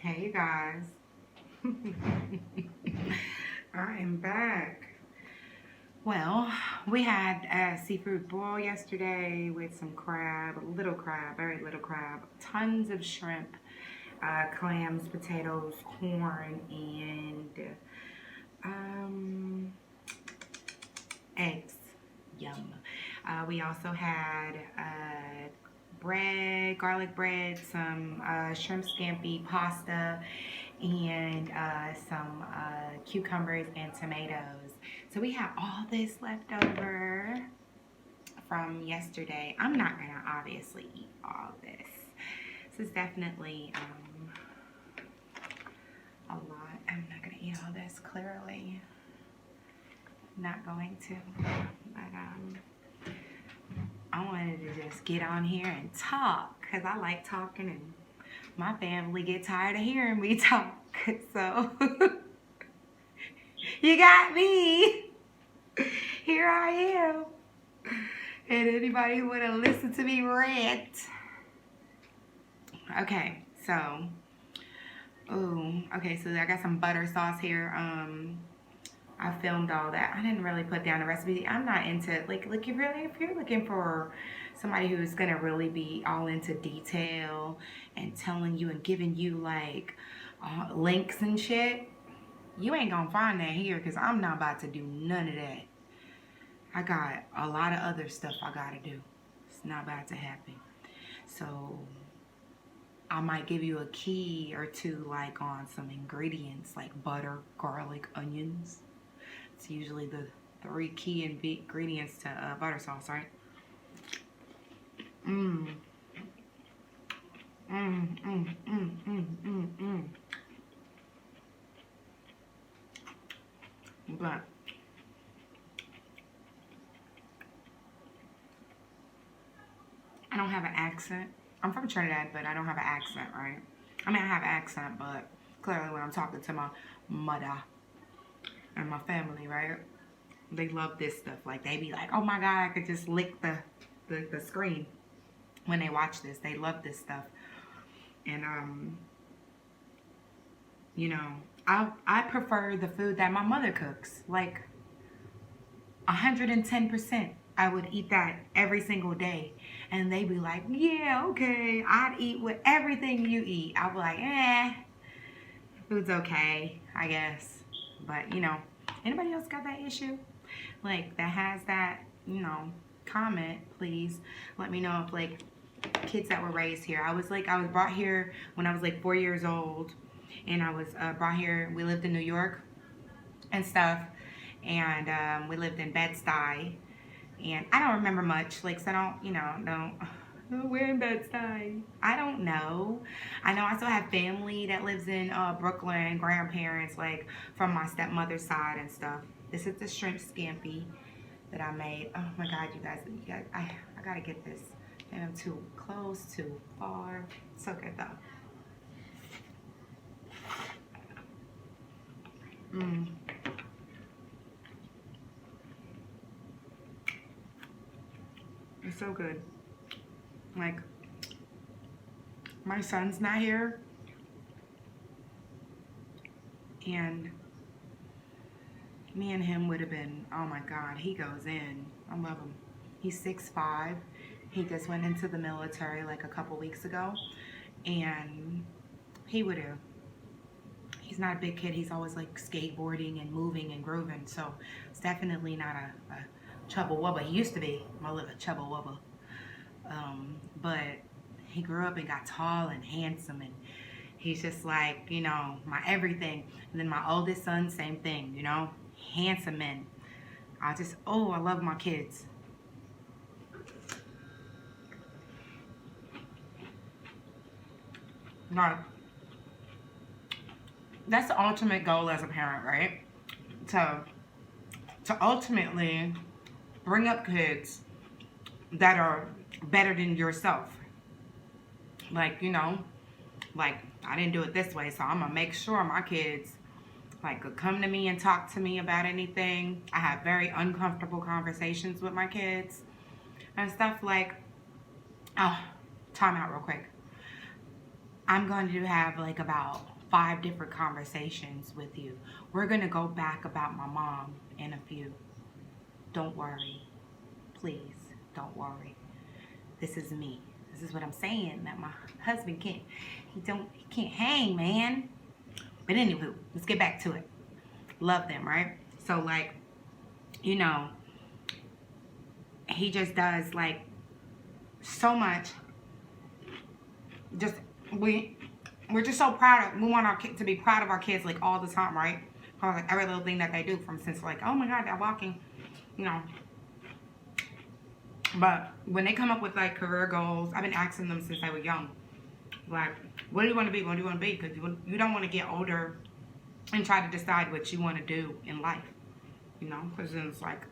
Hey you guys. I am back. Well, we had a seafood boil yesterday with some crab, little crab, very little crab, tons of shrimp, clams, potatoes, corn, and um, eggs. Yum. We also had bread, garlic bread, some shrimp scampi pasta, and some cucumbers and tomatoes. So we have all this left over from yesterday. I'm not gonna obviously eat all this. This is definitely a lot. I'm not gonna eat all this, clearly. Not going to. But I wanted to just get on here and talk because I like talking and my family get tired of hearing me talk. So you got me. Here I am. And anybody who want to listen to me rant. Okay, so okay, so I got some butter sauce here. I filmed all that. I didn't really put down the recipe. I'm not into like if you're looking for somebody who's gonna really be all into detail and telling you and giving you like links and shit, you ain't gonna find that here because I'm not about to do none of that. I got a lot of other stuff I gotta do. It's not about to happen. So I might give you a key or two like on some ingredients like butter, garlic, onions. It's usually the three key ingredients to butter sauce, right? Mmm. Mmm, mmm, mmm, mmm, mmm, mmm. But I don't have an accent. I'm from Trinidad, but I don't have an accent, right? I mean, I have an accent, but clearly when I'm talking to my mother and my family, right? They love this stuff. Like, they be like, oh my God, I could just lick the screen when they watch this. They love this stuff. And, you know, I prefer the food that my mother cooks. Like, 110%. I would eat that every single day. And they be like, yeah, okay, I'd eat with everything you eat. I'll be like, food's okay, I guess. But, you know, anybody else got that issue? Like, that has that, you know, comment, please. Let me know if, like, kids that were raised here. I was brought here when I was, like, 4 years old. And I was brought here, we lived in New York and stuff. And we lived in Bed-Stuy. And I don't remember much. Like, so I don't, you know, don't. We're in Bed-Stuy. I don't know. I know I still have family that lives in Brooklyn, grandparents, like, from my stepmother's side and stuff. This is the shrimp scampi that I made. Oh my God, you guys, I gotta get this. And I'm too close, too far. So good though. Mmm. It's so good. Like, my son's not here, and me and him would have been, oh my God, he goes in. I love him. He's 6'5". He just went into the military like a couple weeks ago, and he would have. He's not a big kid. He's always like skateboarding and moving and grooving, so it's definitely not a chubba wubba. He used to be my little chubba wubba. But he grew up and got tall and handsome, and he's just like, you know, my everything. And then my oldest son, same thing, you know, handsome men. I love my kids. Like, that's the ultimate goal as a parent, right? To ultimately bring up kids that are better than yourself. Like, you know, like, I didn't do it this way, so I'm gonna make sure my kids like could come to me and talk to me about anything. I have very uncomfortable conversations with my kids and stuff like, oh, time out real quick. I'm going to have like about 5 different conversations with you. We're going to go back about my mom in a few. Don't worry. Please, don't worry. This is me. This is what I'm saying, that my husband he can't hang, man. But anywho, let's get back to it. Love them, right? So like, you know, he just does like so much. Just we're just so proud of, we want our kids to be proud of our kids like all the time, right? Like every little thing that they do, from since like, oh my God, they're walking, you know. But when they come up with like career goals, I've been asking them since they were young, like, what do you want to be? What do you want to be? Because you don't want to get older and try to decide what you want to do in life, you know? Because then it's like,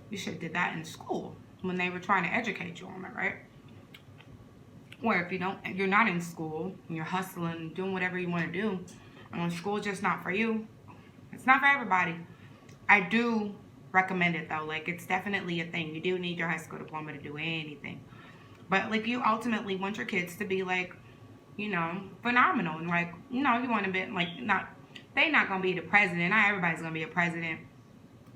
you should have did that in school when they were trying to educate you on it, right? Or if you're not in school, and you're hustling, doing whatever you want to do, and when school's just not for you, it's not for everybody. I do recommend it though. Like, it's definitely a thing. You do need your high school diploma to do anything. But like, you ultimately want your kids to be like, you know, phenomenal. And like, you know, you want to be like, they're not going to be the president. Not everybody's going to be a president.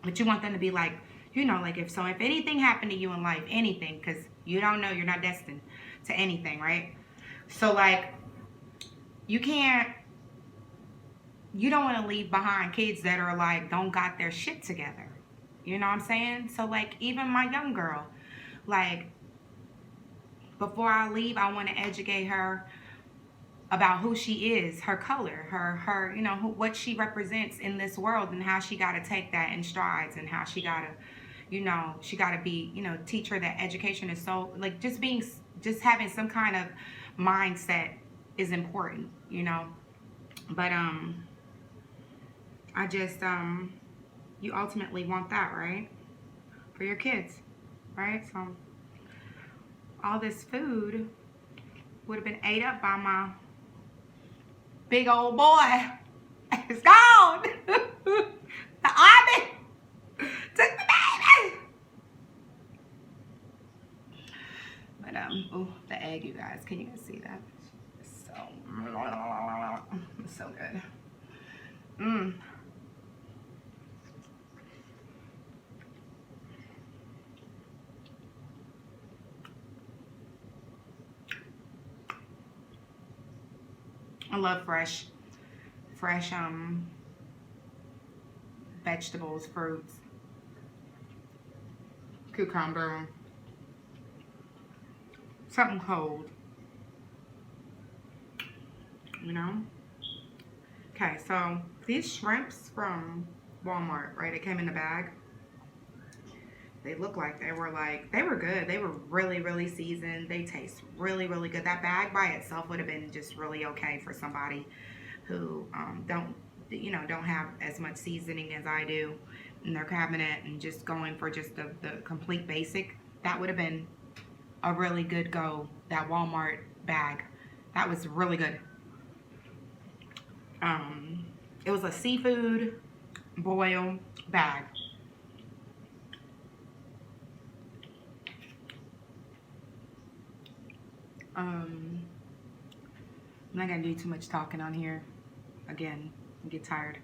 But you want them to be like, you know, like if anything happened to you in life, anything, because you don't know, you're not destined to anything, right? So like, you don't want to leave behind kids that are like, don't got their shit together. You know what I'm saying? So like, even my young girl, like, before I leave, I want to educate her about who she is, her color, her, you know, what she represents in this world, and how she got to take that in strides, and how she got to, you know, she got to be, you know, teach her that education is so, like, just having some kind of mindset is important, you know. But I just you ultimately want that, right, for your kids, right? So all this food would have been ate up by my big old boy. It's gone. The army took the baby. But oh, the egg, you guys. Can you guys see that? It's so good. I love fresh vegetables, fruits, cucumber, something cold, you know. Okay, so these shrimps from Walmart, right? It came in the bag. They look like they were good. They were really, really seasoned. They taste really, really good. That bag by itself would have been just really okay for somebody who don't have as much seasoning as I do in their cabinet, and just going for just the complete basic. That would have been a really good go. That Walmart bag, that was really good. It was a seafood boil bag. I'm not gonna do too much talking on here. Again, I get tired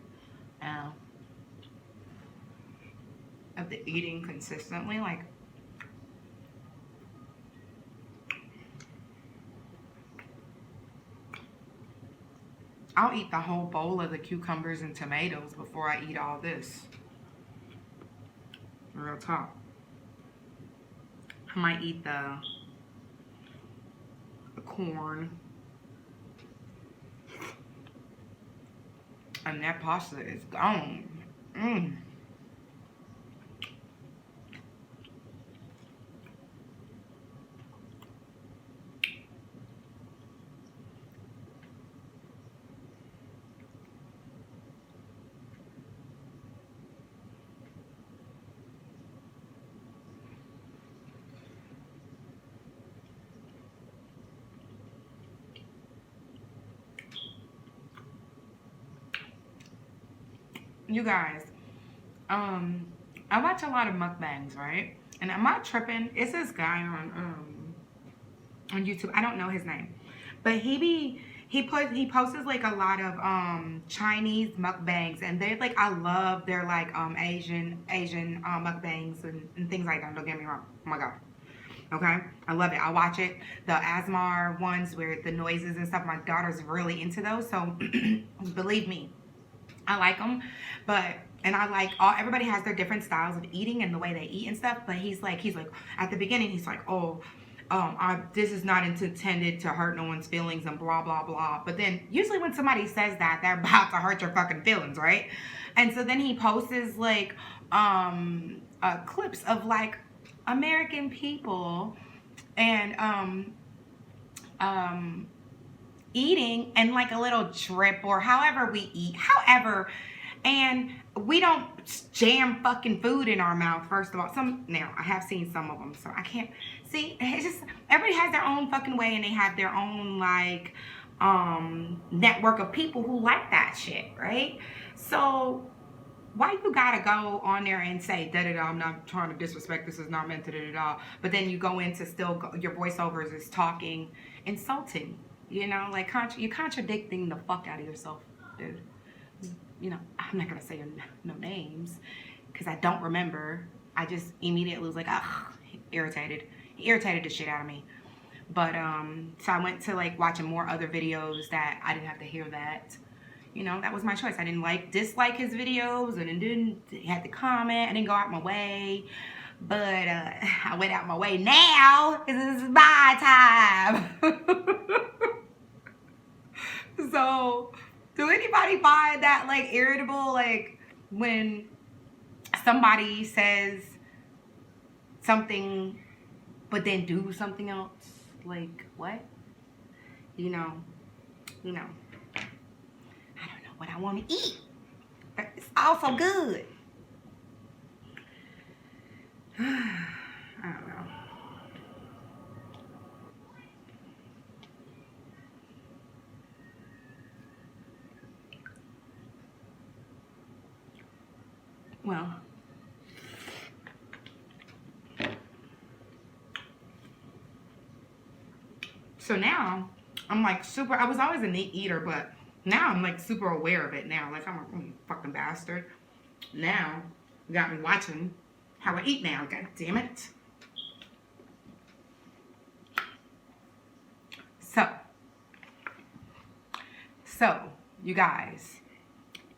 of the eating consistently. Like, I'll eat the whole bowl of the cucumbers and tomatoes before I eat all this. Real talk. I might eat the corn. And that pasta is gone. You guys, I watch a lot of mukbangs, right? And I'm not tripping. It's this guy on YouTube. I don't know his name, but he he posts like a lot of Chinese mukbangs, and they're like, I love their like Asian mukbangs and things like that. Don't get me wrong. Oh my god. Okay, I love it. I watch it. The ASMR ones where the noises and stuff. My daughter's really into those, so believe me, I like them. But and I like all everybody has their different styles of eating and the way they eat and stuff. But he's like at the beginning he's like, oh, this is not intended to hurt no one's feelings and blah blah blah. But then usually when somebody says that, they're about to hurt your fucking feelings, right? And so then he posts like clips of like American people and eating and like a little drip or however we eat, however, and we don't jam fucking food in our mouth. First of all, now I have seen some of them, so I can't see. It's just everybody has their own fucking way, and they have their own like network of people who like that shit, right? So why you gotta go on there and say da da da? I'm not trying to disrespect. This is not meant to da da da. But then you go into your voiceovers is talking insulting. You know, like you're contradicting the fuck out of yourself, dude. You know, I'm not gonna say no names because I don't remember. I just immediately was like, ugh, irritated. He irritated the shit out of me. But so I went to like watching more other videos that I didn't have to hear that. You know, that was my choice. I didn't dislike his videos, and didn't had to comment. I didn't go out my way, but I went out my way now because this is my time. So, do anybody find that like irritable, like when somebody says something but then do something else? Like what? You know. I don't know what I want to eat, but it's also good. I don't know. Well, so now I'm like I was always a neat eater, but now I'm like super aware of it now. Like I'm a fucking bastard. Now you got me watching how I eat now. God damn it. So you guys,